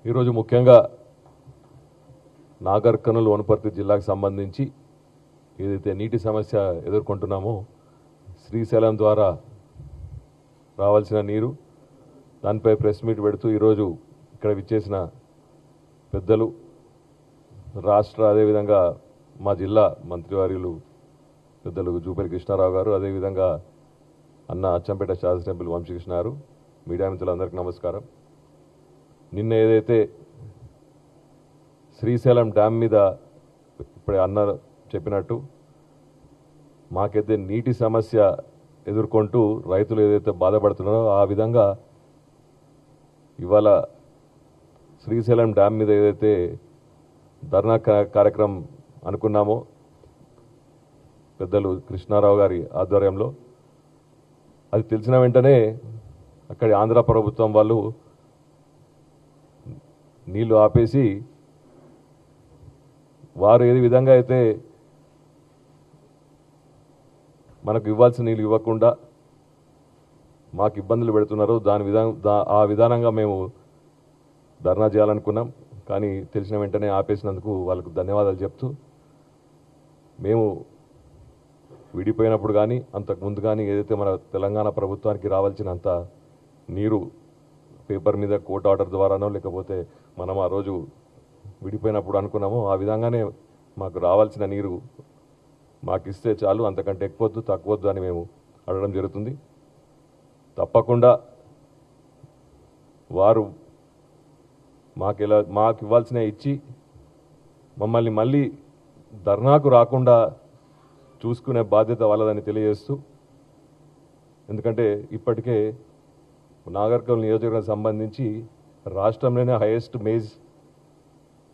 ఈరోజు ముఖ్యంగా నాగర్ కర్నూలు వనపర్తి జిల్లాకు సంబంధించి ఏదైతే నీటి సమస్య ఎదుర్కొంటున్నామో శ్రీశైలం ద్వారా రావాల్సిన నీరు దానిపై ప్రెస్ మీట్ పెడుతూ ఈరోజు ఇక్కడ విచ్చేసిన పెద్దలు రాష్ట్ర అదేవిధంగా మా జిల్లా మంత్రివర్యులు పెద్దలు జూపల్లి కృష్ణారావు గారు, అదేవిధంగా అన్న అచ్చంపేట శాసనసభ్యులు వంశీకృష్ణ గారు, మీడియా మిత్రులందరికీ నమస్కారం. నిన్న ఏదైతే శ్రీశైలం డ్యామ్ మీద ఇప్పుడే అన్న చెప్పినట్టు మాకైతే నీటి సమస్య ఎదుర్కొంటూ రైతులు ఏదైతే బాధపడుతున్నారో ఆ విధంగా ఇవాళ శ్రీశైలం డ్యామ్ మీద ఏదైతే ధర్నా కార్యక్రమం అనుకున్నామో పెద్దలు కృష్ణారావు గారి ఆధ్వర్యంలో, అది తెలిసిన వెంటనే అక్కడి ఆంధ్ర ప్రభుత్వం వాళ్ళు నీళ్లు ఆపేసి వారు ఏ విధంగా అయితే మనకు ఇవ్వాల్సిన నీళ్ళు ఇవ్వకుండా మాకు ఇబ్బందులు పెడుతున్నారో ఆ విధానంగా మేము ధర్నా చేయాలనుకున్నాం. కానీ తెలిసిన వెంటనే ఆపేసినందుకు వాళ్ళకు ధన్యవాదాలు చెప్తూ, మేము విడిపోయినప్పుడు కానీ అంతకుముందు కానీ ఏదైతే మన తెలంగాణ ప్రభుత్వానికి రావాల్సినంత నీరు పేపర్ మీద కోర్టు ఆర్డర్ ద్వారానో లేకపోతే మనం ఆ రోజు విడిపోయినప్పుడు అనుకున్నామో ఆ విధంగానే మాకు రావాల్సిన నీరు మాకు ఇస్తే చాలు, అంతకంటే ఎక్కువద్దు తక్కువద్దు అని మేము అడగడం జరుగుతుంది. తప్పకుండా వారు మాకు ఇవ్వాల్సిన ఇచ్చి మమ్మల్ని మళ్ళీ ధర్నాకు రాకుండా చూసుకునే బాధ్యత వాళ్ళదని తెలియజేస్తూ, ఎందుకంటే ఇప్పటికే నాగర్ కర్నూలు నియోజకవర్గానికి సంబంధించి రాష్ట్రంలోనే హైయెస్ట్ మేజ్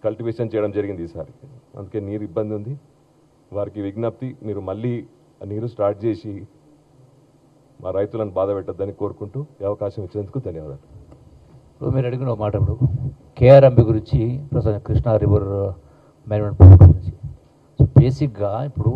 కల్టివేషన్ చేయడం జరిగింది ఈసారి. అందుకే నీరు ఇబ్బంది ఉంది. వారికి విజ్ఞప్తి, మీరు మళ్ళీ నీరు స్టార్ట్ చేసి మా రైతులను బాధ పెట్టద్దని కోరుకుంటూ ఈ అవకాశం ఇచ్చినందుకు ధన్యవాదాలు. ఇప్పుడు మీరు అడిగిన మాట ఇప్పుడు కేఆర్ఎంబి గురించి, ప్రస్తుతం కృష్ణా రివర్ మేనేజ్మెంట్ గురించి. సో బేసిక్గా ఇప్పుడు